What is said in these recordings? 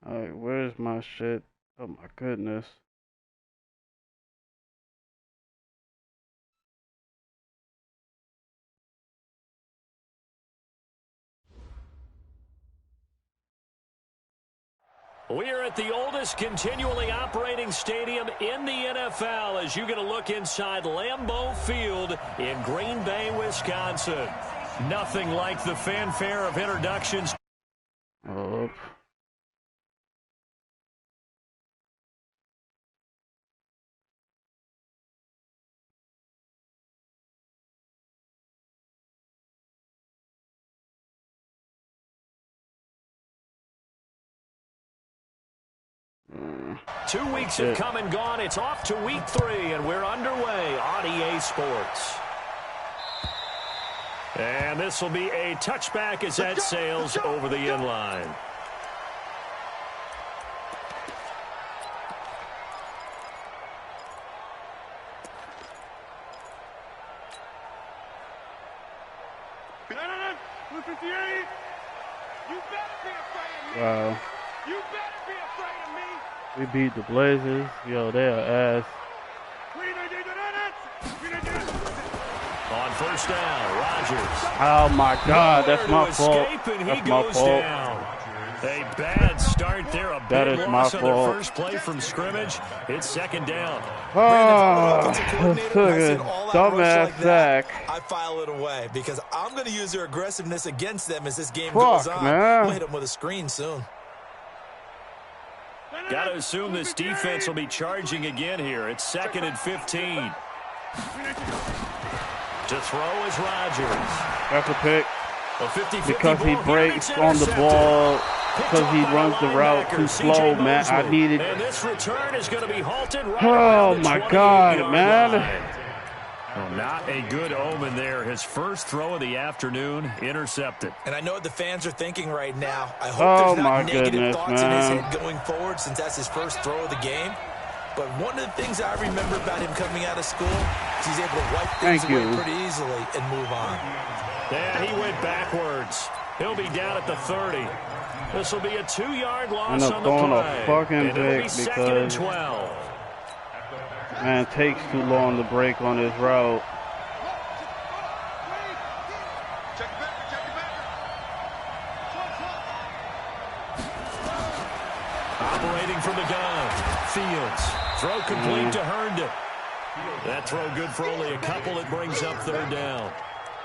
Alright, where's my shit? Oh my goodness. We are at the oldest continually operating stadium in the NFL as you get a look inside Lambeau Field in Green Bay, Wisconsin. Nothing like the fanfare of introductions. Oh. 2 weeks have come and gone. It's off to week 3, and we're underway on EA Sports. And this will be a touchback as that sails over the inline. Wow. We beat the Blazers. Yo, they are ass. On first down, Rodgers. Oh my God, that's my fault. That's my fault. A bad start there. A That big is my loss on fault. their first play from scrimmage. It's second down. Oh, dumbass sack. I file it away because I'm going to use their aggressiveness against them as this game Fuck, goes on. man. We'll hit them with a screen soon. Got to assume this defense will be charging again here. It's second and 15. To throw is Rodgers. That's a pick. A 50-50 Because he ball here, breaks it's on the intercepted. ball. Picked Because off he by runs the route linebacker, too C.J. slow, man. I Mosley. needed. And this return is going to be halted right Oh around the my God, 28-yard man. line. Well, not a good omen there. His first throw of the afternoon intercepted. And I know what the fans are thinking right now. I hope Oh, there's not my negative goodness, thoughts in his man. head going forward since that's his first throw of the game. But one of the things I remember about him coming out of school is he's able to wipe things Thank away you. pretty easily and move on. Yeah, he went backwards. He'll be down at the 30. This will be a 2-yard loss End up on the throwing a play. fucking And it'll be pick second and because- 12. Man, it takes too long to break on his route. Operating from the gun. Fields. Throw complete to Herndon. That throw good for only a couple. It brings up third down.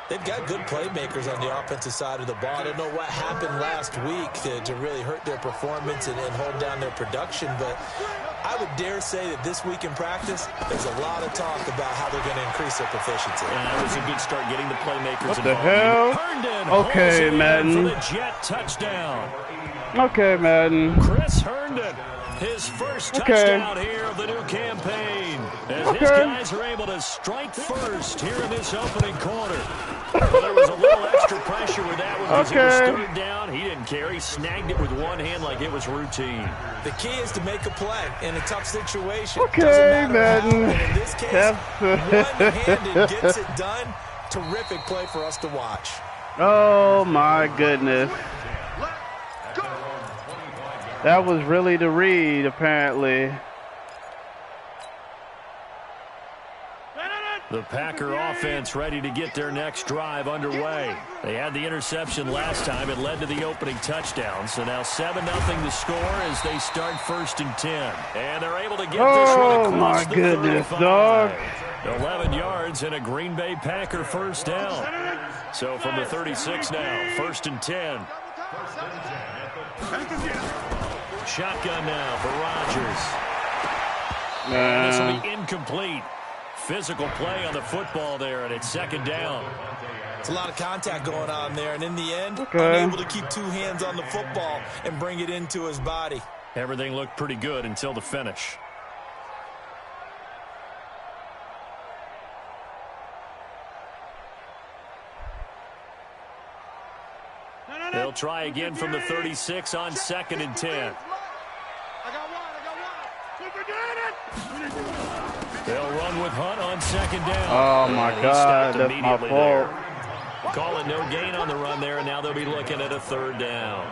They've got good playmakers on the offensive side of the ball. I don't know what happened last week to really hurt their performance and hold down their production, but I would dare say that this week in practice, there's a lot of talk about how they're going to increase their proficiency. And that was a good start getting the playmakers What the involved. hell? Herndon Okay, holds it in Madden. for the Jet touchdown. Okay, Madden. Chris Herndon, his first Okay. touchdown here of the new campaign. As his Okay. guys are able to strike first here in this opening quarter. Well, there was a little extra pressure with that one because it was Okay. third down. He didn't care. He snagged it with one hand like it was routine. The key is to make a play in a tough situation. Okay, Doesn't matter Madden. how, and in this case, one-handed gets it done. Terrific play for us to watch. Oh my goodness. That was really the read, apparently. The Packer offense ready to get their next drive underway. They had the interception last time. It led to the opening touchdown. So now 7-0 the score as they start first and 10. And they're able to get this one Oh across my the goodness, 35. dog. 11 yards and a Green Bay Packer first down. So from the 36 now, first and 10. Shotgun now for Rodgers. And this will be incomplete. Physical play on the football there, and it's second down. It's a lot of contact going on there, and in the end, Okay. unable to keep two hands on the football and bring it into his body. Everything looked pretty good until the finish. They'll try again from the 36 on second and 10. They'll run with Hunt on second down. Oh my And he God, stopped that's my immediately fault. there. Call it no gain on the run there, and now they'll be looking at a third down.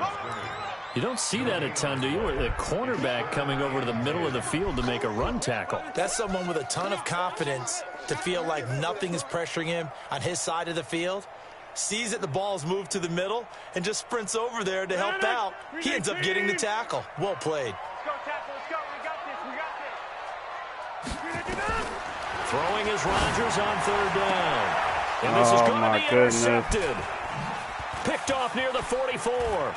You don't see that a ton, do you? Or the cornerback coming over to the middle of the field to make a run tackle. That's someone with a ton of confidence to feel like nothing is pressuring him on his side of the field. Sees that the ball's moved to the middle and just sprints over there to help out. He ends up getting the tackle. Well played. Throwing is Rodgers on 3rd down. And this is going to be intercepted. Picked off near the 44.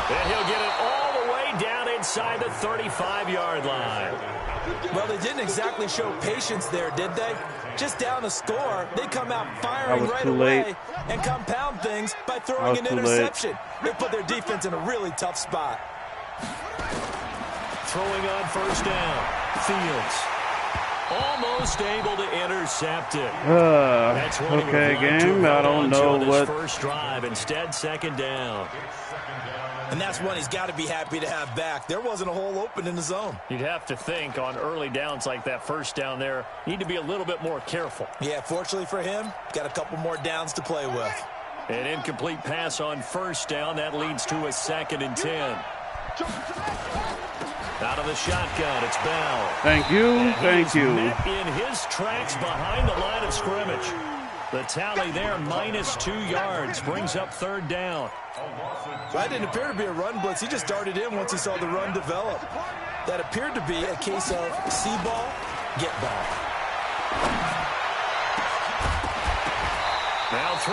And he'll get it all the way down inside the 35-yard line. Well, they didn't exactly show patience there, did they? Just down a score, they come out firing right away and compound things by throwing an interception. They put their defense in a really tough spot. Throwing on 1st down. Fields. Almost able to intercept it. That's okay, game. I don't know what. First drive, instead 2nd down. And that's one he's got to be happy to have back. There wasn't a hole open in the zone. You'd have to think on early downs like that 1st down there, need to be a little bit more careful. Yeah, fortunately for him, got a couple more downs to play with. An incomplete pass on 1st down. That leads to a 2nd and 10. Out of the shotgun, it's Bell. Thank you, thank you. In his tracks behind the line of scrimmage. The tally there, -2 yards, brings up 3rd down. That didn't appear to be a run blitz. He just darted in once he saw the run develop. That appeared to be a case of see ball, get ball.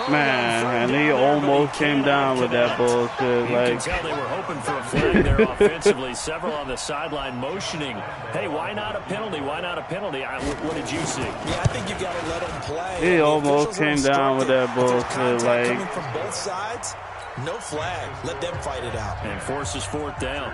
Man, and he almost came down with that bullshit. You can tell they were hoping for a flag there offensively. Several on the sideline motioning, hey, why not a penalty? Why not a penalty? What did you see? Yeah, I think you got to let him play. He almost came down with that bullshit. Coming from both sides, no flag. Let them fight it out. And forces 4th down.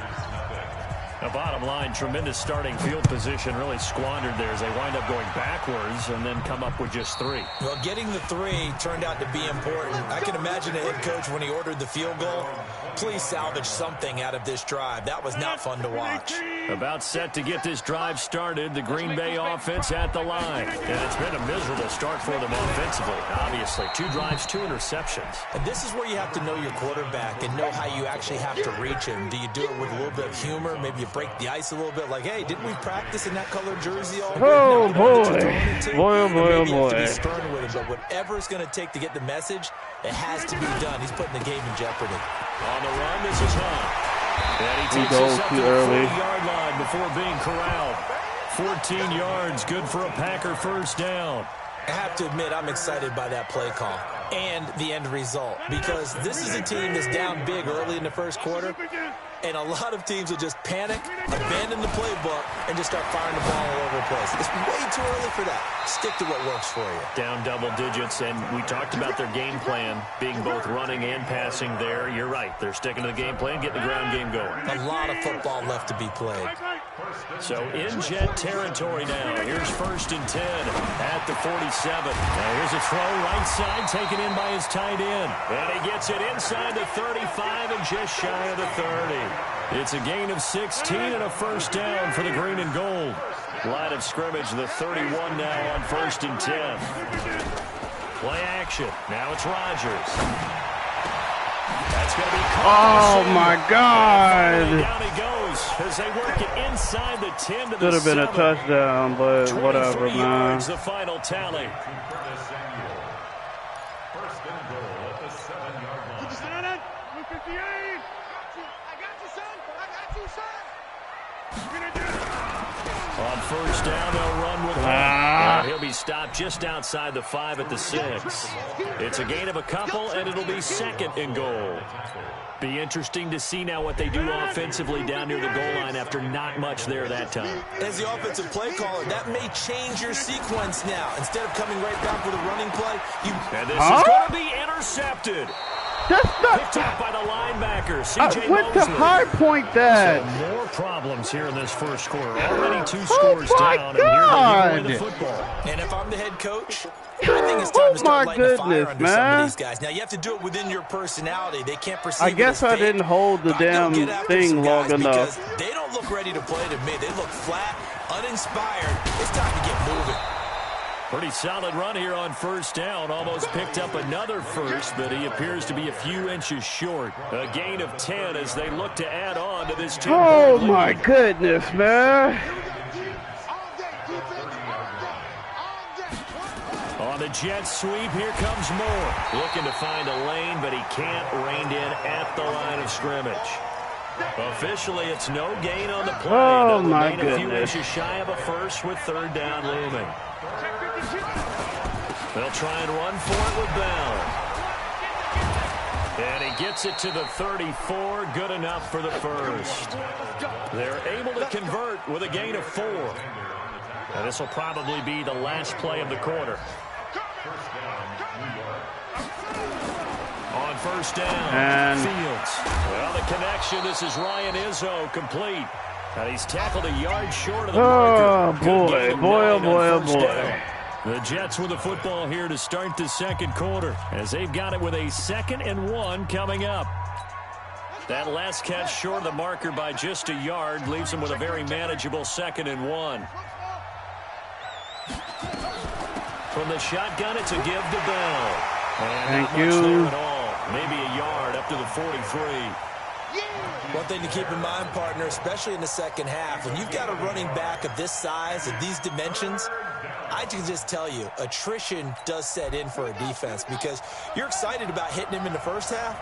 The bottom line, tremendous starting field position, really squandered there as they wind up going backwards and then come up with just 3. Well, getting the 3 turned out to be important. I can imagine a head coach when he ordered the field goal. Please salvage something out of this drive. That was not fun to watch. About set to get this drive started, the Green Bay offense at the line. And it's been a miserable start for them offensively, obviously. 2 drives, 2 interceptions. And this is where you have to know your quarterback and know how you actually have to reach him. Do you do it with a little bit of humor? Maybe you break the ice a little bit, like, hey, didn't we practice in that color jersey all week? Oh, boy. Boy, oh, boy, oh, boy. You have to be stern with him, but whatever it's going to take to get the message, it has to be done. He's putting the game in jeopardy. On the run, this is Hunt. And he takes us up to the 40-yard line before being corralled. 14 yards, good for a Packer 1st down. I have to admit, I'm excited by that play call and the end result, because this is a team that's down big early in the 1st quarter, and a lot of teams will just panic, abandon the playbook, and just start firing the ball all over the place. It's way too early for that. Stick to what works for you. Down double digits, and we talked about their game plan being both running and passing there. You're right. They're sticking to the game plan, getting the ground game going. A lot of football left to be played. So in Jet territory now. Here's 1st and 10 at the 47. Now here's a throw right side, taken in by his tight end. And he gets it inside the 35 and just shy of the 30. It's a gain of 16 and a 1st down for the green and gold. Line of scrimmage, the 31 now on 1st and 10. Play action. Now it's Rodgers. That's going to be caught. Oh, my God. Down he goes as they work it inside the 10 to the 7. Could have been a touchdown, but whatever, man. Yards, the final tally. First and goal at the 7-yard line. On 1st down, they'll run with him. He'll be stopped just outside the 5 at the 6. It's a gain of a couple, and it'll be 2nd and goal. Be interesting to see now what they do offensively down near the goal line after not much there that time. As the offensive play caller, that may change your sequence now. Instead of coming right back with a running play, and this is going to be intercepted. That's not picked up by the linebacker, C.J. What the high point that? So more problems here in this 1st quarter. Already 2 scores down, and here they give away the football. And if I'm the head coach, I think it's time to start lighting the fire under some of these guys. Now, you have to do it within your personality. They can't perceive I guess I didn't hold the damn thing long enough. They don't look ready to play to me. They look flat, uninspired. It's time to get moving. Pretty solid run here on first down. Almost picked up another first, but he appears to be a few inches short. A gain of 10 as they look to add on to this 10-point Oh, lead. my goodness, man. On the jet sweep, here comes Moore. Looking to find a lane, but he can't. Reined in at the line of scrimmage. Officially, it's no gain on the play. Oh, They'll my gain a few goodness. inches shy of a first with third down looming. They'll try and run for it with Bell. And he gets it to the 34. Good enough for the first. They're able to convert with a gain of 4. And this will probably be the last play of the quarter. On first down, And Fields. Well, the connection, this is Ryan Izzo, complete. And he's tackled a yard short of the marker. Good gain of 9 on first down. The Jets with the football here to start the second quarter, as they've got it with a 2nd and 1 coming up. That last catch short of the marker by just a yard leaves them with a very manageable 2nd and 1. From the shotgun, it's a give to Bell. And thank not much there you. at all. Maybe a yard up to the 43. One thing to keep in mind, partner, especially in the second half, when you've got a running back of this size, of these dimensions, I can just tell you, attrition does set in for a defense because you're excited about hitting him in the first half.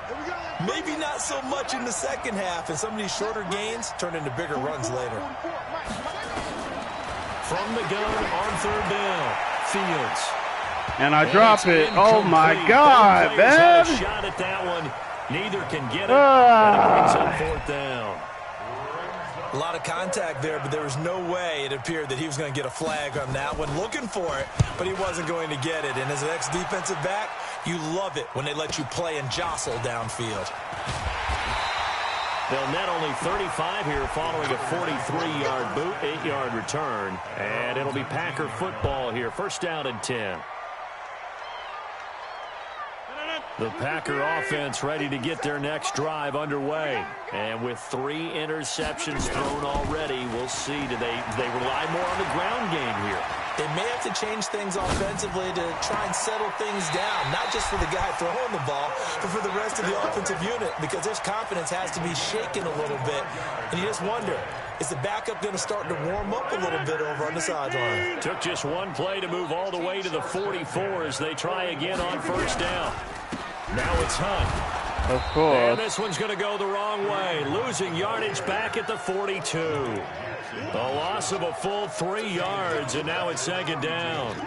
Maybe not so much in the second half, and some of these shorter gains turn into bigger runs later. From the gun on third down, Fields. And I drop it. Oh, my God, Both players had a man. shot at that one. Neither can get it. And it brings up fourth down. A lot of contact there, but there was no way it appeared that he was going to get a flag on that one. Looking for it, but he wasn't going to get it. And as an ex-defensive back, you love it when they let you play and jostle downfield. They'll net only 35 here following a 43-yard boot, 8-yard return. And it'll be Packer football here. First down and 10. The Packer offense ready to get their next drive underway. And with 3 interceptions thrown already, we'll see. Do they rely more on the ground game here? They may have to change things offensively to try and settle things down, not just for the guy throwing the ball, but for the rest of the offensive unit, because their confidence has to be shaken a little bit. And you just wonder, is the backup going to start to warm up a little bit over on the sideline? Took just one play to move all the way to the 44 as they try again on first down. Now it's Hunt. Of course. And this one's going to go the wrong way, losing yardage back at the 42. A loss of a full 3 yards, and now it's second down.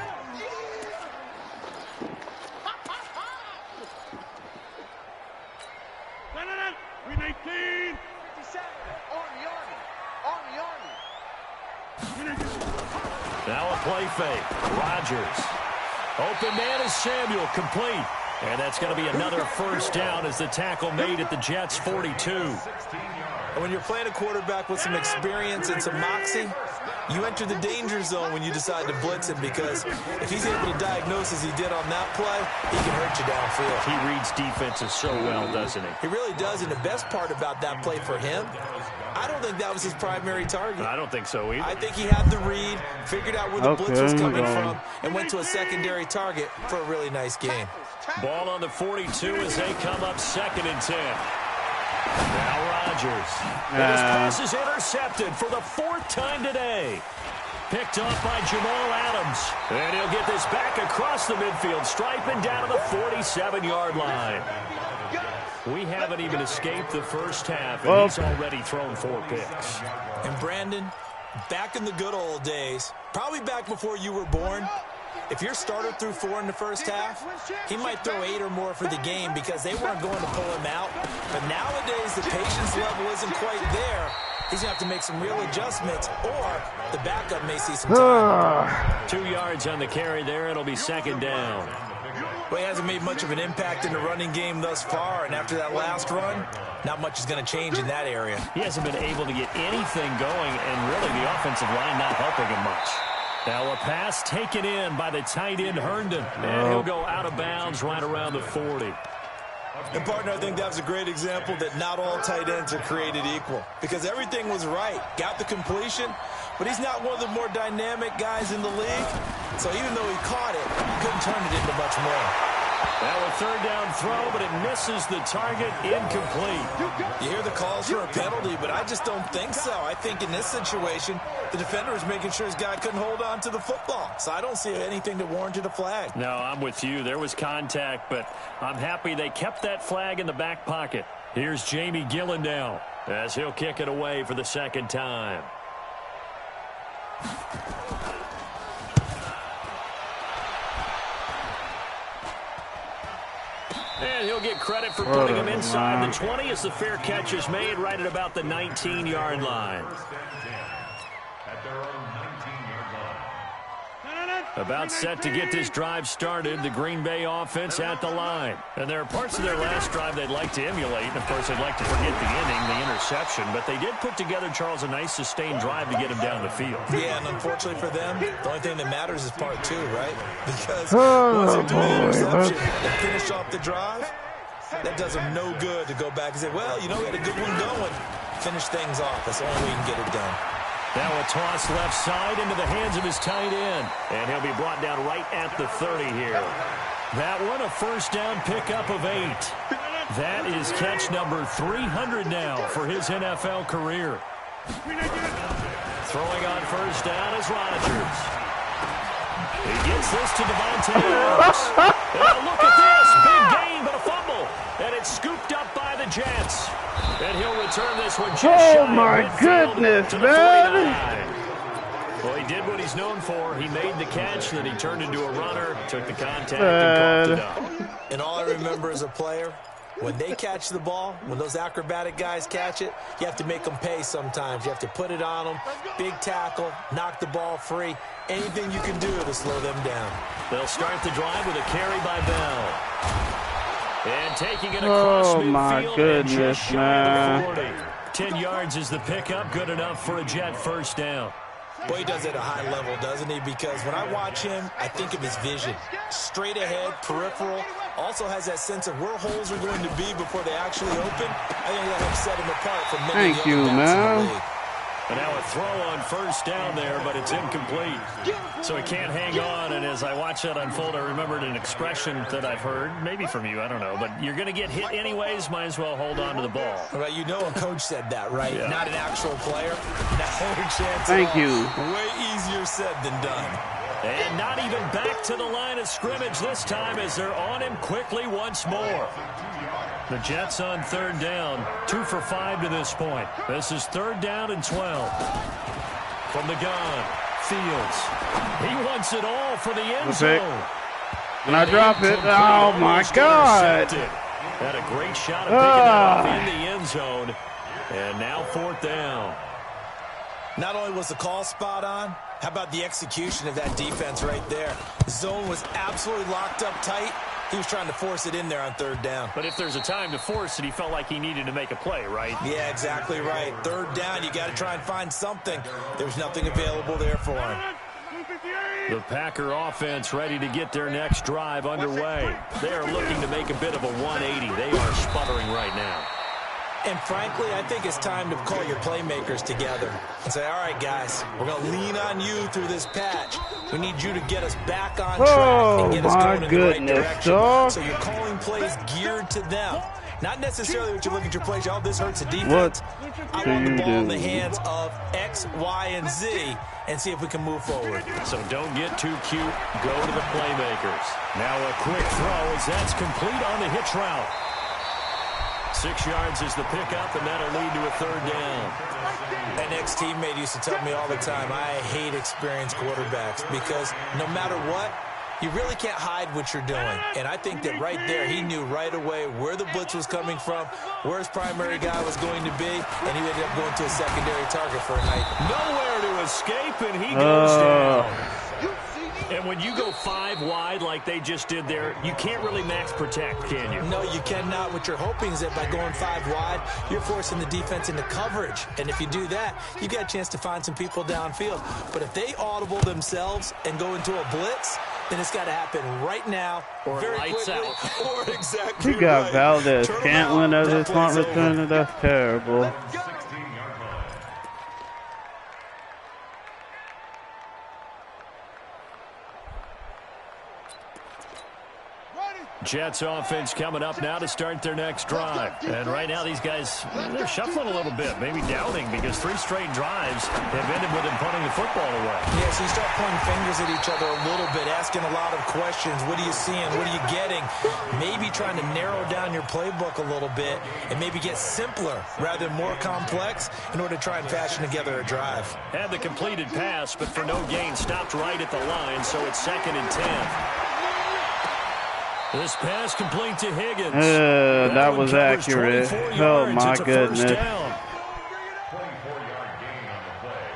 Now a play fake. Rodgers. Open man is Samuel, complete. And that's going to be another first down as the tackle made at the Jets' 42. And when you're playing a quarterback with some experience and some moxie, you enter the danger zone when you decide to blitz him, because if he's able to diagnose as he did on that play, he can hurt you downfield. He reads defenses so well, doesn't he? He really does, and the best part about that play for him, I don't think that was his primary target. I don't think so either. I think he had the read, figured out where the blitz was coming from, and went to a secondary target for a really nice gain. Ball on the 42 as they come up second and 10. Now Rodgers. And his pass is intercepted for the 4th time today. Picked off by Jamal Adams. And he'll get this back across the midfield stripe and down to the 47-yard line. We haven't even escaped the first half, and he's already thrown 4 picks. And Brandon, back in the good old days, probably back before you were born, if your starter threw 4 in the first half, he might throw 8 or more for the game because they weren't going to pull him out. But nowadays, the patience level isn't quite there. He's going to have to make some real adjustments, or the backup may see some time. 2 yards on the carry there. It'll be second down. Well, he hasn't made much of an impact in the running game thus far, and after that last run, not much is going to change in that area. He hasn't been able to get anything going, and really the offensive line not helping him much. Now a pass taken in by the tight end Herndon, and he'll go out of bounds right around the 40. And, partner, I think that was a great example that not all tight ends are created equal, because everything was right. Got the completion, but he's not one of the more dynamic guys in the league. So even though he caught it, he couldn't turn it into much more. Now a third down throw, but it misses the target, incomplete. You hear the calls for a penalty, but I just don't think so. I think in this situation, the defender was making sure his guy couldn't hold on to the football. So I don't see anything that warranted a flag. No, I'm with you. There was contact, but I'm happy they kept that flag in the back pocket. Here's Jamie Gillen now, as he'll kick it away for the second time. And he'll get credit for putting him inside the 20 as the fair catch is made right at about the 19-yard line. About set to get this drive started, the Green Bay offense at the line. And there are parts of their last drive they'd like to emulate. And, of course, they'd like to forget the inning, the interception. But they did put together, Charles, a nice sustained drive to get him down the field. Yeah, and unfortunately for them, the only thing that matters is part two, right? Because once they do the interception and finish off the drive, that does them no good to go back and say, well, you know, we had a good one going. Finish things off. That's the only way you can get it done. Now a toss left side into the hands of his tight end. And he'll be brought down right at the 30 here. That one, a first down pickup of 8. That is catch number 300 now for his NFL career. Throwing on first down is Rodgers. He gets this to Devontae Adams. And look at this. Big gain, but a fumble. And it's scooped up by the Jets. And he'll return this one just shy of midfield to the 49. Well, he did what he's known for. He made the catch, then he turned into a runner, took the contact, and coughed it up. And all I remember as a player, when they catch the ball, when those acrobatic guys catch it, you have to make them pay sometimes. You have to put it on them, big tackle, knock the ball free. Anything you can do to slow them down. They'll start the drive with a carry by Bell. And taking it across midfield. My goodness, man. 10 yards is the pickup. Good enough for a Jet first down. Boy, he does it at a high level, doesn't he? Because when I watch him, I think of his vision. Straight ahead, peripheral. Also has that sense of where holes are going to be before they actually open. I think that helps set him apart from many of the other backs in the league. And now a throw on first down there, but it's incomplete. So he can't hang on, and as I watch that unfold, I remembered an expression that I've heard, maybe from you, I don't know, but you're going to get hit anyways, might as well hold on to the ball. Right, you know a coach said that, right? Yeah. Not an actual player. No chance Thank you. Way easier said than done. And not even back to the line of scrimmage this time as they're on him quickly once more. The Jets on third down, 2 for 5 to this point. This is third down and 12. From the gun, Fields. He wants it all for the end zone. And I drop it. Oh, my God. Had a great shot of picking that off in the end zone. And now fourth down. Not only was the call spot on, how about the execution of that defense right there? The zone was absolutely locked up tight. He was trying to force it in there on third down. But if there's a time to force it, he felt like he needed to make a play, right? Yeah, exactly right. Third down, you got to try and find something. There's nothing available there for him. The Packer offense ready to get their next drive underway. They are looking to make a bit of a 180. They are sputtering right now. And frankly, I think it's time to call your playmakers together and say, all right, guys, we're going to lean on you through this patch. We need you to get us back on track and get us going in the right direction. Dog. So you're calling plays geared to them. Not necessarily what you look at your plays, oh, this hurts the defense. I want the ball in the hands of X, Y, and Z and see if we can move forward. So don't get too cute. Go to the playmakers. Now a quick throw as that's complete on the hitch route. 6 yards is the pickup, and that'll lead to a third down. An ex-teammate used to tell me all the time, I hate experienced quarterbacks because no matter what, you really can't hide what you're doing. And I think that right there, he knew right away where the blitz was coming from, where his primary guy was going to be, and he ended up going to a secondary target for a night. Nowhere to escape, and he goes down. And when you go 5 wide like they just did there, you can't really max protect, can you? No, you cannot. What you're hoping is that by going 5 wide, you're forcing the defense into coverage. And if you do that, you got a chance to find some people downfield. But if they audible themselves and go into a blitz, then it's got to happen right now, or very lights quickly, out. Or exactly You got right. Valdez. Turn Can't win as a punt over. returner. That's terrible. Jets offense coming up now to start their next drive. And right now these guys, they're shuffling a little bit, maybe doubting, because 3 straight drives have ended with them punting the football away. Yeah, so you start pointing fingers at each other a little bit, asking a lot of questions. What are you seeing? What are you getting? Maybe trying to narrow down your playbook a little bit and maybe get simpler rather than more complex in order to try and fashion together a drive. Had the completed pass, but for no gain, stopped right at the line, so it's 2nd and 10. This pass complete to Higgins. That was accurate. Oh, my goodness. 24-yard gain on the play.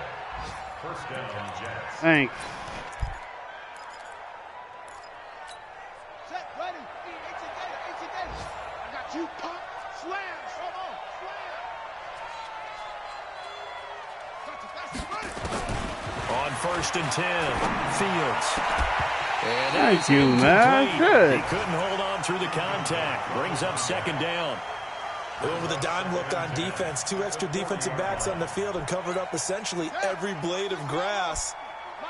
First down, Jets. Thanks. Set, ready. I got you. Pump, slam. Come on, slam. On 1st and 10, Fields. And thank you, man. Good. He couldn't hold on through the contact. Brings up 2nd down. With a dime look on defense, 2 extra defensive backs on the field and covered up essentially every blade of grass.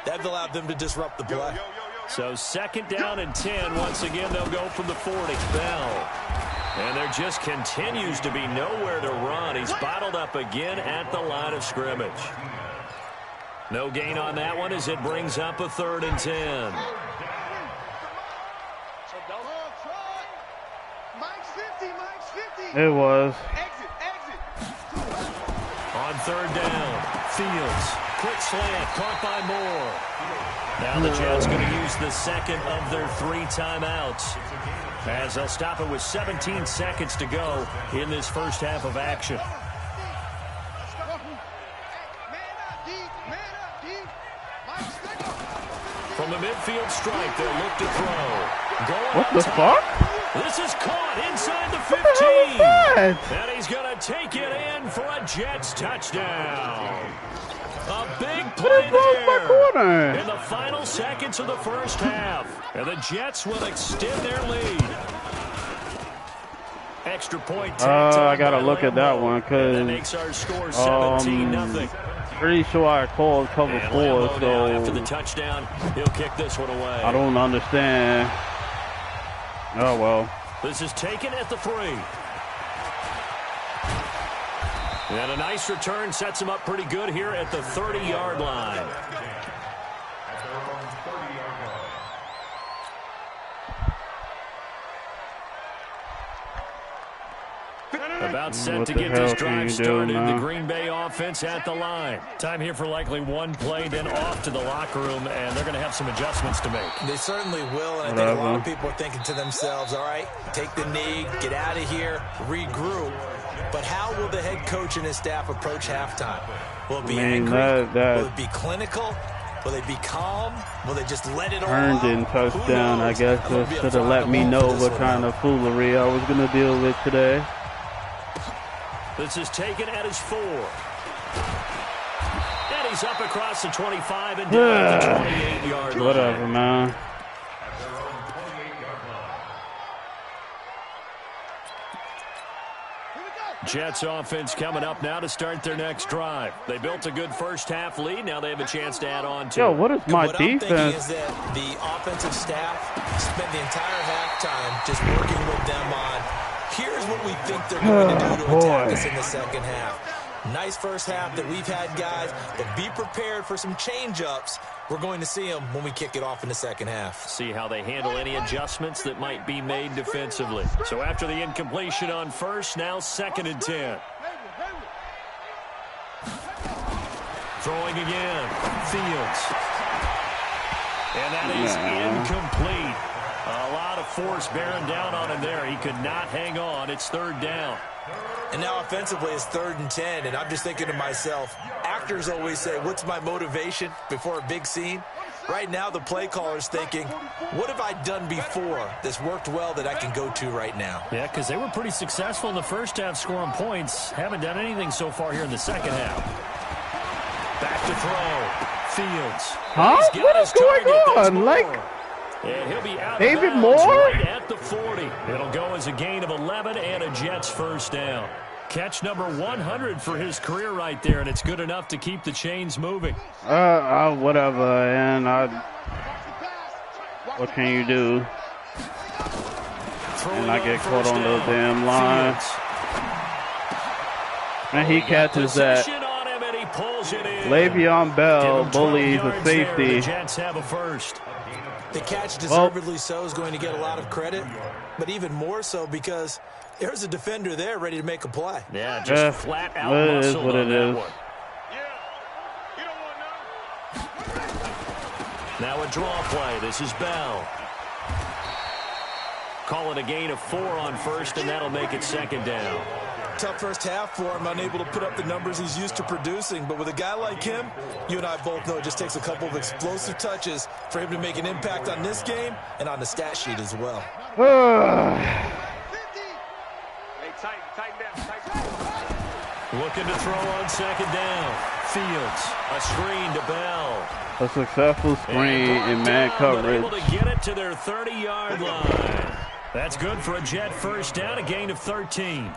That allowed them to disrupt the play. So 2nd down and 10. Once again, they'll go from the 40. Bell. And there just continues to be nowhere to run. He's bottled up again at the line of scrimmage. No gain on that one as it brings up a 3rd and 10. It was. On 3rd down, Fields. Quick slant, caught by Moore. Now the Jets going to use the 2nd of their 3 timeouts, as they'll stop it with 17 seconds to go in this first half of action. From the midfield stripe, they'll look to throw. What the fuck? This is caught inside the 15. And he's going to take it in for a Jets touchdown. A big play there in the final seconds of the first half. And the Jets will extend their lead. Extra point. I got to look at that one because that makes our score 17-0. Pretty sure I called cover 4, so after the touchdown, he'll kick this one away. I don't understand. Oh, well. This is taken at the 3. And a nice return sets him up pretty good here at the 30-yard line. At their own 30-yard line. About set to get this drive started. The Green Bay offense at the line. Time here for likely one play, then off to the locker room, and they're going to have some adjustments to make. They certainly will, and I think a lot of people are thinking to themselves, all right, take the knee, get out of here, regroup. But how will the head coach and his staff approach halftime? Will it be angry? Will it be clinical? Will they be calm? Will they just let it all out? Herndon touchdown, I guess. Should have let me know what kind of foolery I was going to deal with today. This is taken at his 4. And he's up across the 25 and down to the 28-yard line. Whatever, man. At their own 28-yard line. Jets offense coming up now to start their next drive. They built a good first half lead. Now they have a chance to add on to. Yo, what is my what defense? I'm thinking is that the offensive staff spent the entire halftime just working with them on, here's what we think they're going to do to attack us in the second half. Nice first half that we've had, guys, but be prepared for some change-ups. We're going to see them when we kick it off in the second half. See how they handle any adjustments that might be made defensively. So after the incompletion on 1st, now 2nd and 10. Throwing again. Fields. And that is incomplete. A lot of force bearing down on him there. He could not hang on. It's 3rd down. And now offensively it's 3rd and 10, and I'm just thinking to myself, actors always say, what's my motivation before a big scene? Right now the play caller's thinking, what have I done before that's worked well that I can go to right now? Yeah, because they were pretty successful in the first half scoring points. Haven't done anything so far here in the second half. Back to throw. Fields. Huh? What is going on? Like, and he'll be out David of bounds Moore? right at the 40. It'll go as a gain of 11 and a Jets first down. Catch number 100 for his career right there, and it's good enough to keep the chains moving. Whatever, and what can you do? And I get caught on the damn line. And he catches that. Le'Veon Bell bullies a safety. The Jets have a first. The catch deservedly so is going to get a lot of credit, but even more so because there's a defender there ready to make a play. Yeah, just flat out it is muscle what on it that is. one. Now a draw play. This is Bell. Call it a gain of 4 on first, and that'll make it second down. Tough first half for him, unable to put up the numbers he's used to producing. But with a guy like him, you and I both know it just takes a couple of explosive touches for him to make an impact on this game and on the stat sheet as well. Looking to throw on second down. Fields, a screen to Bell. A successful screen in man coverage. Able to get it to their 30-yard line. That's good for a Jet first down, a gain of 13.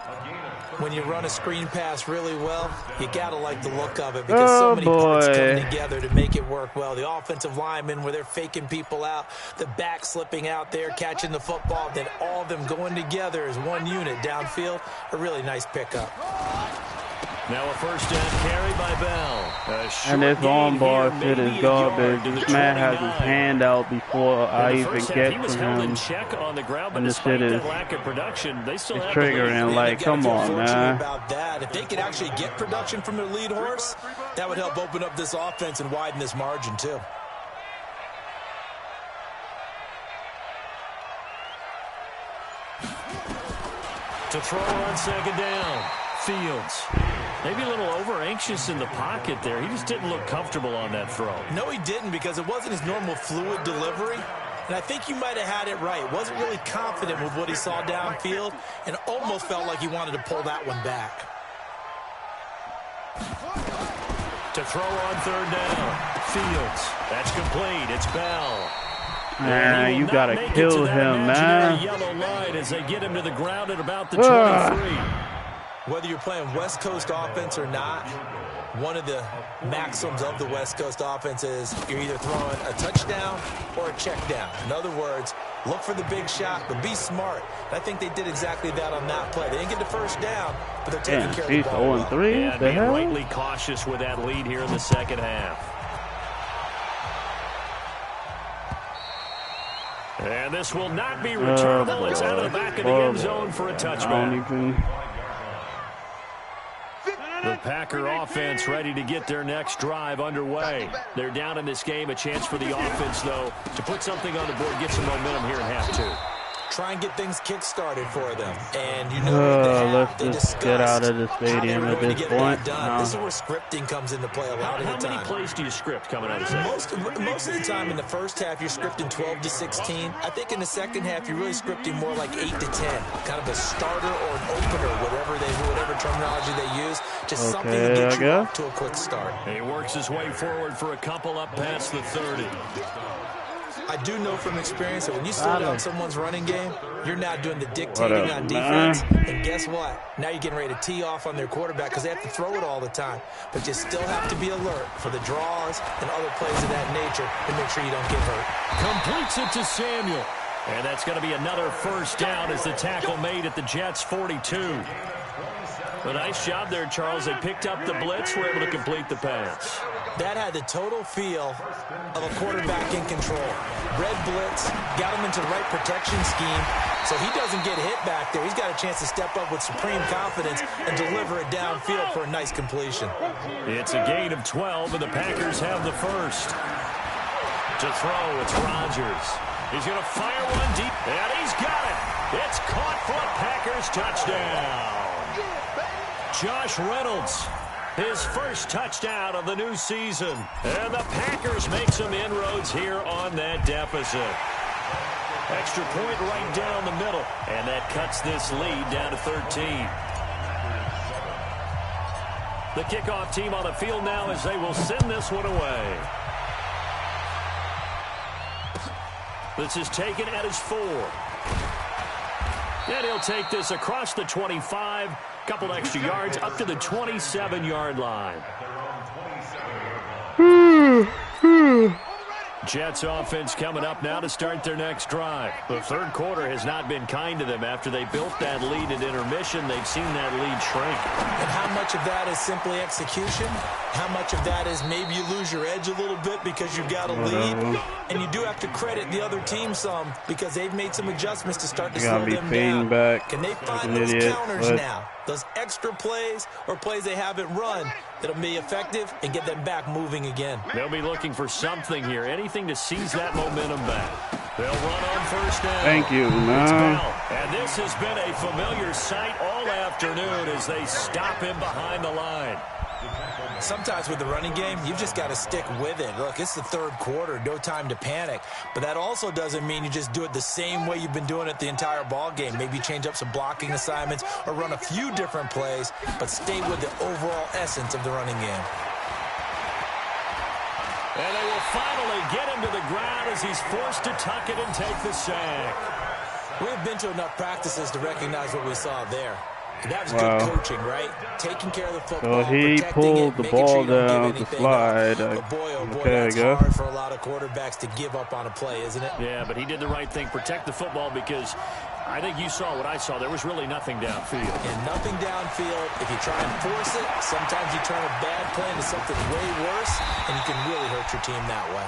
When you run a screen pass really well, you got to like the look of it because so many parts come together to make it work well. The offensive linemen where they're faking people out, the back slipping out there, catching the football, then all of them going together as one unit downfield. A really nice pickup. Now a first down carry by Bell. And this on ball shit is garbage. This man has his hand out before I even get to him. And this shit is triggering. Like, come on, man. About that. If they could actually get production from their lead horse, that would help open up this offense and widen this margin too. To throw on second down. Fields. Maybe a little over-anxious in the pocket there. He just didn't look comfortable on that throw. No, he didn't because it wasn't his normal fluid delivery. And I think you might have had it right. Wasn't really confident with what he saw downfield and almost felt like he wanted to pull that one back. To throw on third down. Fields. That's complete. It's Bell. Man, you gotta kill him, man. Yellow line as they get him to the ground at about the 23. Whether you're playing West Coast offense or not, one of the maxims of the West Coast offense is you're either throwing a touchdown or a check down. In other words, look for the big shot, but be smart. And I think they did exactly that on that play. They didn't get the first down, but they're taking care of the ball. 0-3? Yeah, being rightly cautious with that lead here in the second half. And this will not be returnable. It's out of the back of the end zone for a touchback. The Packer offense ready to get their next drive underway. They're down in this game. A chance for the offense, though, to put something on the board, get some momentum here in half two. Try and get things kick-started for them. And you know let's just get out of the stadium at this point. This is where scripting comes into play a lot of the time. How many plays do you script coming out of the Most of the time in the first half, you're scripting 12 to 16. I think in the second half, you're really scripting more like 8 to 10. Kind of a starter or an opener, whatever terminology they use. Just something to get you off to a quick start. He works his way forward for a couple up past the 30. I do know from experience that when you slow down someone's running game, you're now doing the dictating on defense. And guess what? Now you're getting ready to tee off on their quarterback because they have to throw it all the time. But you still have to be alert for the draws and other plays of that nature to make sure you don't get hurt. Completes it to Samuel. And that's going to be another first down as the tackle made at the Jets' 42. A nice job there, Charles. They picked up the blitz, were able to complete the pass. That had the total feel of a quarterback in control. Red blitz, got him into the right protection scheme, so he doesn't get hit back there. He's got a chance to step up with supreme confidence and deliver it downfield for a nice completion. It's a gain of 12, and the Packers have the first. To throw, it's Rodgers. He's going to fire one deep, and he's got it. It's caught for a Packers touchdown. Josh Reynolds, his first touchdown of the new season. And the Packers make some inroads here on that deficit. Extra point right down the middle. And that cuts this lead down to 13. The kickoff team on the field now as they will send this one away. This is taken at his 4. And he'll take this across the 25. Couple extra yards up to the 27-yard line. Jets offense coming up now to start their next drive. The third quarter has not been kind to them. After they built that lead at intermission, they've seen that lead shrink. And how much of that is simply execution? How much of that is maybe you lose your edge a little bit because you've got a lead? And you do have to credit the other team some because they've made some adjustments to start to slow them down. Back. Can they find those counters now? Those extra plays or plays they haven't run that'll be effective and get them back moving again. They'll be looking for something here, anything to seize that momentum back. They'll run on first down. Thank you, man. And this has been a familiar sight all afternoon as they stop him behind the line. Sometimes with the running game, you've just got to stick with it. Look, it's the third quarter, no time to panic. But that also doesn't mean you just do it the same way you've been doing it the entire ball game. Maybe change up some blocking assignments or run a few different plays, but stay with the overall essence of the running game. And they will finally get him to the ground as he's forced to tuck it and take the sack. We've been to enough practices to recognize what we saw there. That was good coaching, right? Taking care of the football, so he pulled the ball down to slide. But boy, oh boy, that's hard for a lot of quarterbacks to give up on a play, isn't it? Yeah, but he did the right thing. Protect the football because I think you saw what I saw. There was really nothing downfield. And nothing downfield. If you try and force it, sometimes you turn a bad play into something way worse, and you can really hurt your team that way.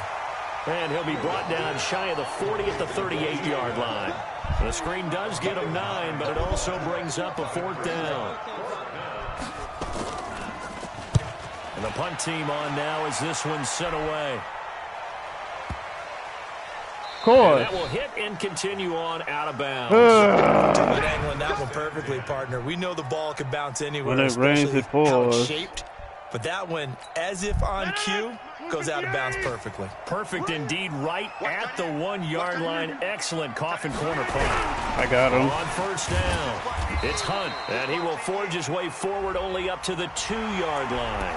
And he'll be brought down shy of the 40 at the 38-yard line. The screen does get him 9, but it also brings up a 4th down. And the punt team on now as this one's sent away. Of course. And that will hit and continue on out of bounds. Angling that one perfectly, partner. We know the ball can bounce anywhere, when it rains, it falls. How it's shaped. But that one, as if on cue, goes out of bounds perfectly. Perfect indeed, right at the 1-yard line. Excellent coffin corner punt. I got him. On first down, it's Hunt, and he will forge his way forward only up to the 2-yard line.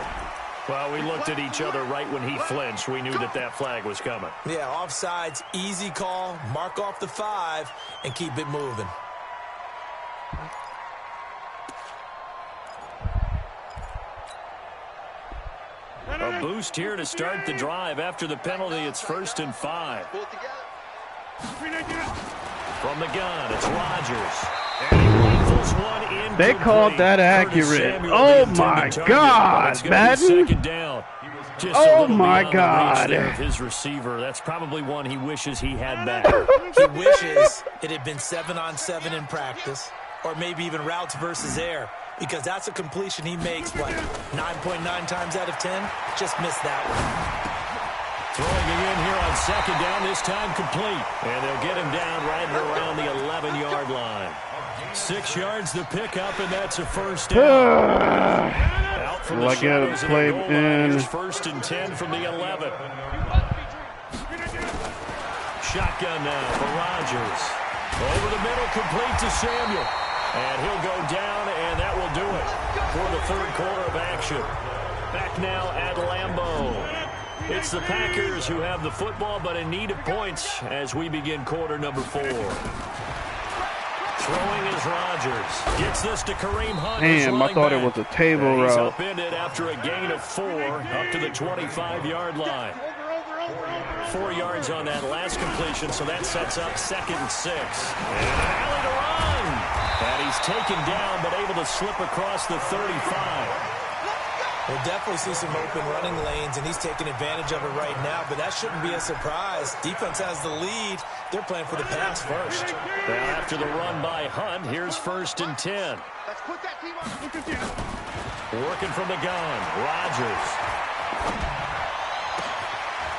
Well, we looked at each other right when he flinched. We knew that that flag was coming. Yeah, offsides, easy call, mark off the 5, and keep it moving. A boost here to start the drive. After the penalty, it's 1st and 5. From the gun, it's Rodgers. And he rifles one in. They called that accurate. Oh, my God, Madden. Oh, my God. His receiver. That's probably one he wishes he had back. He wishes it had been 7-on-7 in practice, or maybe even routes versus air. Because that's a completion he makes, what, 9.9 times out of 10? Just missed that one. Throwing it in here on 2nd down, this time complete. And they'll get him down right around the 11-yard line. 6 yards to pick up, and that's a 1st down. Out from the shadows of the goal line. Here's 1st and 10 from the 11. Shotgun now for Rodgers. Over the middle, complete to Samuel. And he'll go down, and that will do it for the 3rd quarter of action. Back now at Lambeau. It's the Packers who have the football, but in need of points as we begin quarter number 4. Throwing is Rodgers. Gets this to Kareem Hunt. Damn, I thought it was a table route. He's upended after a gain of 4 up to the 25-yard line. 4 yards on that last completion, so that sets up 2nd and 6. And an alley to run. And he's taken down, but able to slip across the 35. We'll definitely see some open running lanes, and he's taking advantage of it right now, but that shouldn't be a surprise. Defense has the lead. They're playing for the pass first. Now, after the run by Hunt, here's 1st and 10. Working from the gun, Rodgers.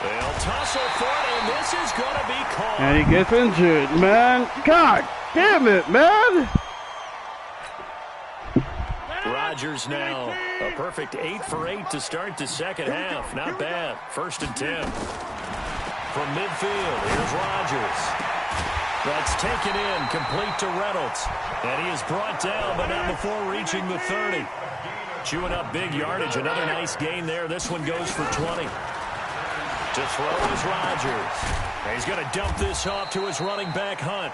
They'll tussle for it, and this is going to be caught. And he gets injured, man. God damn it, man. Rodgers now a perfect 8 for 8 to start the 2nd half. Not bad. 1st and 10. From midfield, here's Rodgers. That's taken in, complete to Reynolds. And he is brought down, but not before reaching the 30. Chewing up big yardage. Another nice gain there. This one goes for 20. To throw is Rodgers. And he's going to dump this off to his running back, Hunt.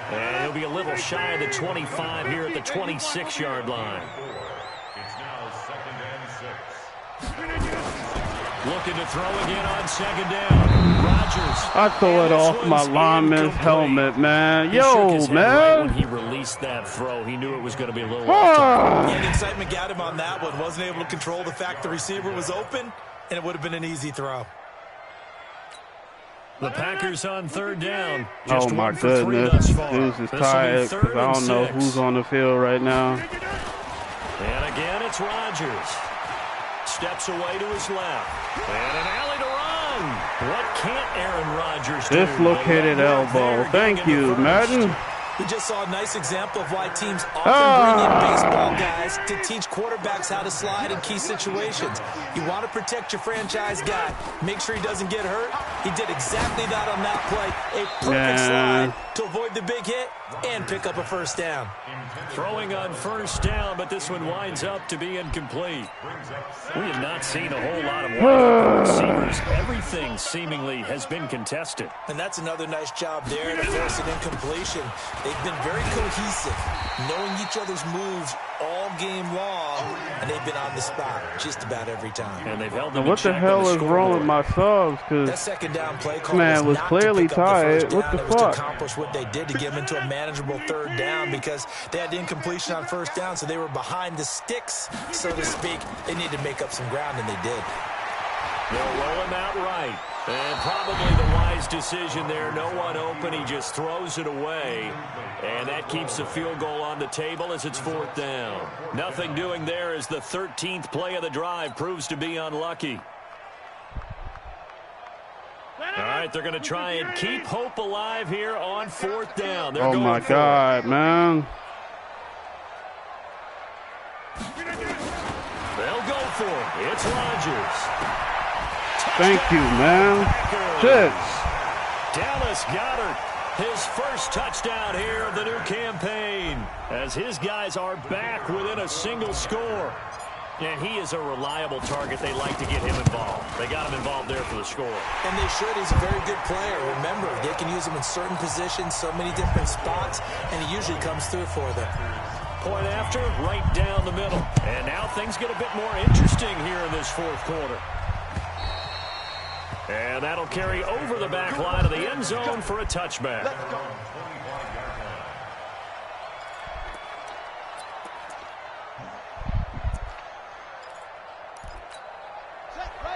And he'll be a little shy of the 25 here at the 26-yard line. It's now 2nd and 6. Looking to throw again on second down. Rodgers. I throw it off my lineman's helmet, man. Yo, man. Right when he released that throw, he knew it was going to be a little off target. Yeah, the excitement got him on that one. Wasn't able to control the fact the receiver was open, and it would have been an easy throw. The Packers on third down. Oh, my goodness. Dudes is tired because I don't know who's on the field right now. And again, it's Rodgers. Steps away to his left. And an alley to run. What can't Aaron Rodgers do? Dislocated elbow. Thank you, Madden. We just saw a nice example of why teams often bring in baseball guys to teach quarterbacks how to slide in key situations. You want to protect your franchise guy. Make sure he doesn't get hurt. He did exactly that on that play. A perfect slide to avoid the big hit and pick up a first down. Throwing on first down, but this one winds up to be incomplete. We have not seen a whole lot of wide receivers. Everything seemingly has been contested. And that's another nice job there to force an incompletion. They've been very cohesive, knowing each other's moves all game long, and they've been on the spot just about every time. And they've held them. What the hell is wrong with my subs? Because that second down play call man was clearly tired. What the fuck? It was to accomplish what they did to get them into a manageable third down because they had incompletion on first down, so they were behind the sticks, so to speak. They needed to make up some ground, and they did. They'll roll him out right. And probably the wise decision there. No one open. He just throws it away. And that keeps the field goal on the table as it's fourth down. Nothing doing there as the 13th play of the drive proves to be unlucky. All right, they're going to try and keep hope alive here on fourth down. They're oh, my God, man. They'll go for it. It's Rodgers. Thank you, man. Shit. Dallas Goedert, his first touchdown here of the new campaign, as his guys are back within a single score. And he is a reliable target. They like to get him involved. They got him involved there for the score. And they should. He's a very good player. Remember, they can use him in certain positions, so many different spots, and he usually comes through for them. Point after, right down the middle. And now things get a bit more interesting here in this fourth quarter. And that'll carry over the back line of the end zone for a touchback.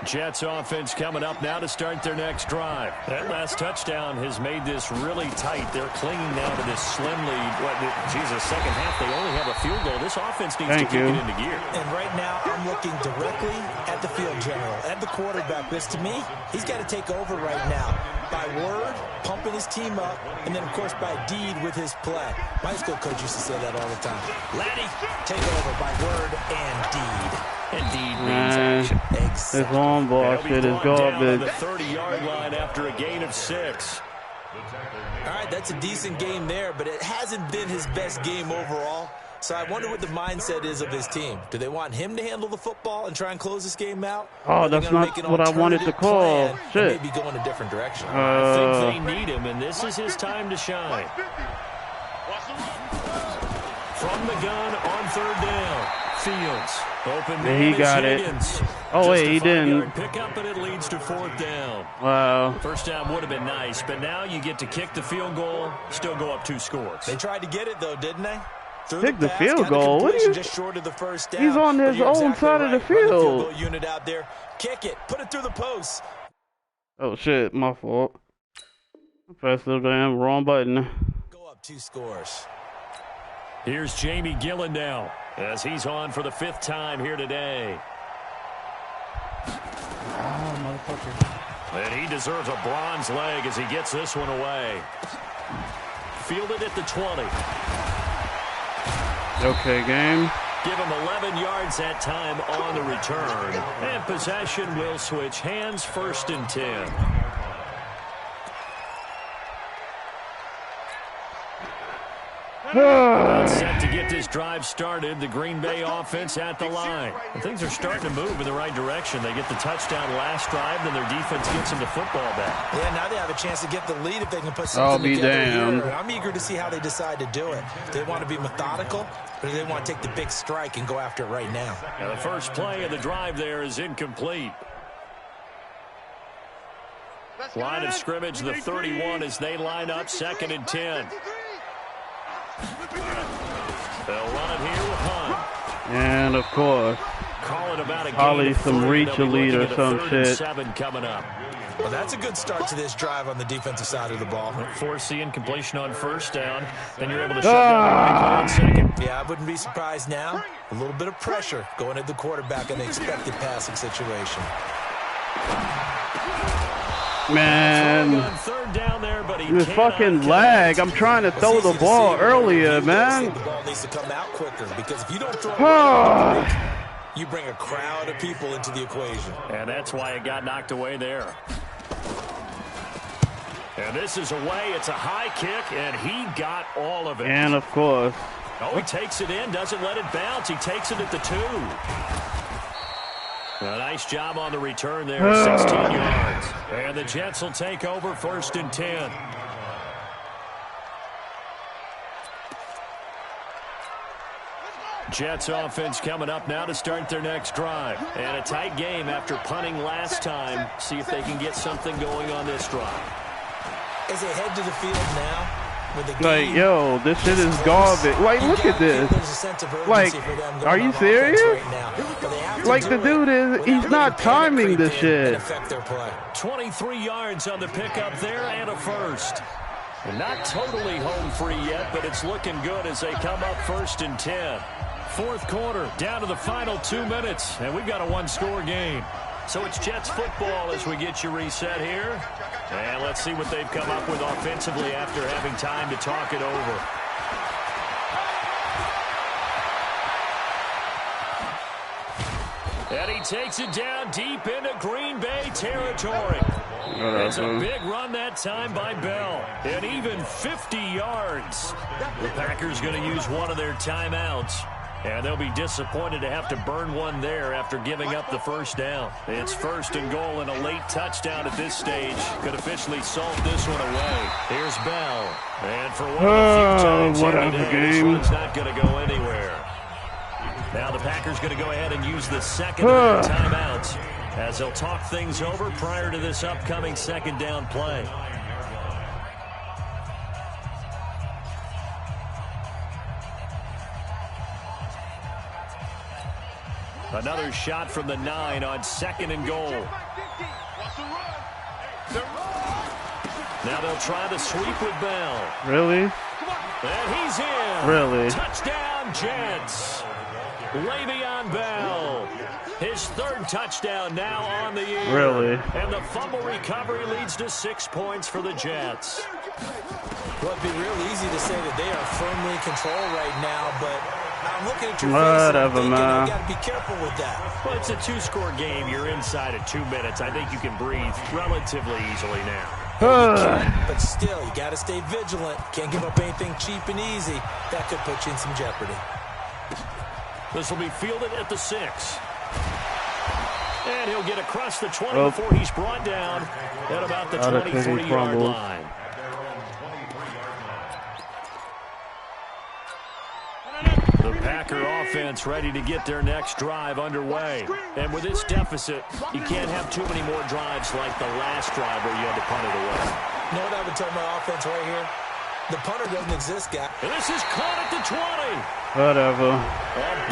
Jets offense coming up now to start their next drive. That last touchdown has made this really tight. They're clinging now to this slim lead. Second half, they only have a field goal. This offense needs to kick it into gear. And right now, I'm looking directly at the field general, at the quarterback. Because to me, he's got to take over right now. By word, pumping his team up, and then, of course, by deed with his play. My school coach used to say that all the time. Laddie, take over by word and deed. Indeed means action. Exactly. This long ball shit is garbage. The 30-yard line after a gain of 6. All right, that's a decent game there, but it hasn't been his best game overall. So I wonder what the mindset is of his team. Do they want him to handle the football and try and close this game out? Oh, that's not what I wanted to call. Shit. Maybe go in a different direction. I think they need him, and this is his time to shine. From the gun on third down. Fields. Open man, he got it. Oh, wait, he didn't. Pick up, and it leads to fourth down. Wow. First down would have been nice, but now you get to kick the field goal, still go up 2 scores. They tried to get it, though, didn't they? Kick the field goal? What are you? Just short of the first down. He's on his own side of the field. Unit out there. Kick it. Put it through the post. Oh, shit. My fault. I pressed the damn wrong button. Go up 2 scores. Here's Jamie Gillen now, as he's on for the 5th time here today. Oh, motherfucker. And he deserves a bronze leg as he gets this one away. Fielded at the 20. Okay, game. Give him 11 yards that time on the return. And possession will switch hands, 1st and 10. Set to get this drive started. The Green Bay offense at the line. And things are starting to move in the right direction. They get the touchdown last drive, then their defense gets them the football back. Yeah, now they have a chance to get the lead if they can put something together here. I'm eager to see how they decide to do it. They want to be methodical, but they want to take the big strike and go after it right now. Now the first play of the drive there is incomplete. Line of scrimmage, the 31 as they line up 2nd and 10. They'll run it here with Hunt. And of course, Call it about a probably some 3. reach elite or some 3rd shit. and 7 coming up. Well, that's a good start to this drive on the defensive side of the ball. Force the incompletion on 1st down. Then you're able to shut down the replay on 2nd. Yeah, I wouldn't be surprised now. A little bit of pressure going at the quarterback in the expected passing situation. Man, On 3rd down there, but he this cannot fucking get lag. I'm trying to throw the ball earlier, man. The ball needs to come out quicker because if you don't throw it, you bring a crowd of people into the equation. And that's why it got knocked away there. And this is away. It's a high kick, and he got all of it. And of course. Oh, he takes it in, doesn't let it bounce. He takes it at the 2. A nice job on the return there, 16 yards. And the Jets will take over 1st and 10. Jets offense coming up now to start their next drive. And a tight game after punting last time. See if they can get something going on this drive. As they head to the field now, with the Like, yo, this shit is garbage. Like, look at this. Like, are you serious? Like, the dude is, he's not timing this shit. 23 yards on the pickup there and a 1st. Not totally home free yet, but it's looking good as they come up 1st and 10. 4th quarter, down to the final 2 minutes, and we've got a 1-score game. So it's Jets football as we get you reset here. And let's see what they've come up with offensively after having time to talk it over. And he takes it down deep into Green Bay territory. It's a big run that time by Bell. And even 50 yards. The Packers going to use one of their timeouts. And they'll be disappointed to have to burn one there after giving up the 1st down. It's 1st and goal and a late touchdown at this stage. Could officially salt this one away. Here's Bell. And for one of the few times this one's not going to go anywhere. Now the Packers going to go ahead and use the 2nd of their timeouts as they'll talk things over prior to this upcoming 2nd down play. Another shot from the 9 on 2nd and goal. Now they'll try the sweep with Bell. Really? And he's in. Really? Touchdown, Jets. Le'Veon Bell. His 3rd touchdown now on the year. Really? And the fumble recovery leads to 6 points for the Jets. Well, it'd be real easy to say that they are firmly in control right now, but I'm looking at your Whatever, face and I'm thinking, man. you got to be careful with that. Well, it's a 2-score game. You're inside of 2 minutes. I think you can breathe relatively easily now. But still, you got to stay vigilant. Can't give up anything cheap and easy. That could put you in some jeopardy. This will be fielded at the 6. And he'll get across the 20 before he's brought down at about the 23-yard line. The Packer offense ready to get their next drive underway. And with this deficit, you can't have too many more drives like the last drive where you had to punt it away. You know what I would tell my offense right here? The punter doesn't exist, guy. And this is caught at the 20. Whatever.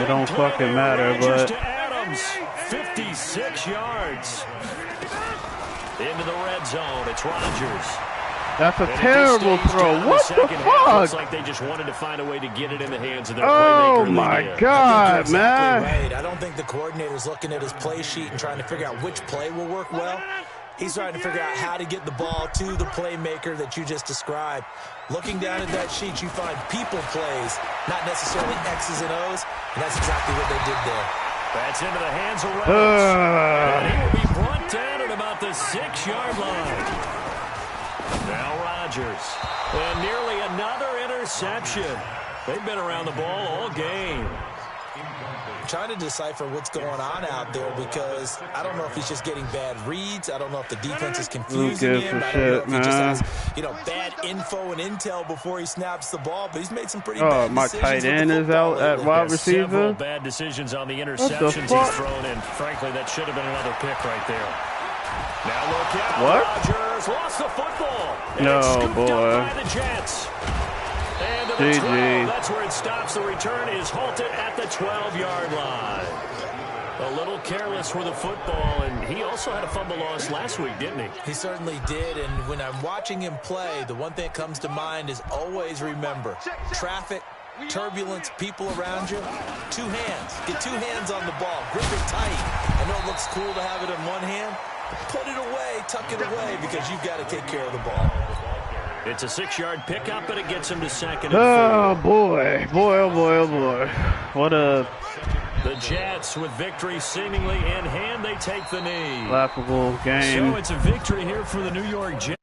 It don't fucking matter, but... To Adams, 56 yards. Into the red zone, it's Rodgers. That's a terrible throw. What the fuck? Looks like they just wanted to find a way to get it in the hands of their Oh playmaker. my God, exactly man. Right. I don't think the coordinator's looking at his play sheet and trying to figure out which play will work well. He's trying to figure out how to get the ball to the playmaker that you just described. Looking down at that sheet, you find people plays, not necessarily X's and O's, and that's exactly what they did there. That's into the hands of Reynolds. And he will be brought down at about the 6-yard line. Now Rodgers. And nearly another interception. They've been around the ball all game. Trying to decipher what's going on out there because I don't know if he's just getting bad reads. I don't know if the defense is confusing him. I don't know if he just has, bad info and intel before he snaps the ball. But he's made some pretty bad my decisions. tight end is out at wide receiver. Several bad decisions on the interceptions he's thrown, and frankly, that should have been another pick right there. Now look out, What? Rodgers. Jaguars lost the football. And No, it's scooped boy. up by the Jets. And to the GG. 12, that's where it stops. The return is halted at the 12-yard line. A little careless with the football, and he also had a fumble loss last week, didn't he? He certainly did, and when I'm watching him play, the one thing that comes to mind is always remember, traffic, turbulence, people around you, two hands. Get two hands on the ball. Grip it tight. I know it looks cool to have it in one hand. Put it away, tuck it away, because you've got to take care of the ball. It's a 6-yard pickup, and it gets him to second and Oh, 4. boy. Boy, oh, boy, oh, boy. What a The Jets, with victory seemingly in hand, they take the knee. laughable game. So it's a victory here for the New York Jets.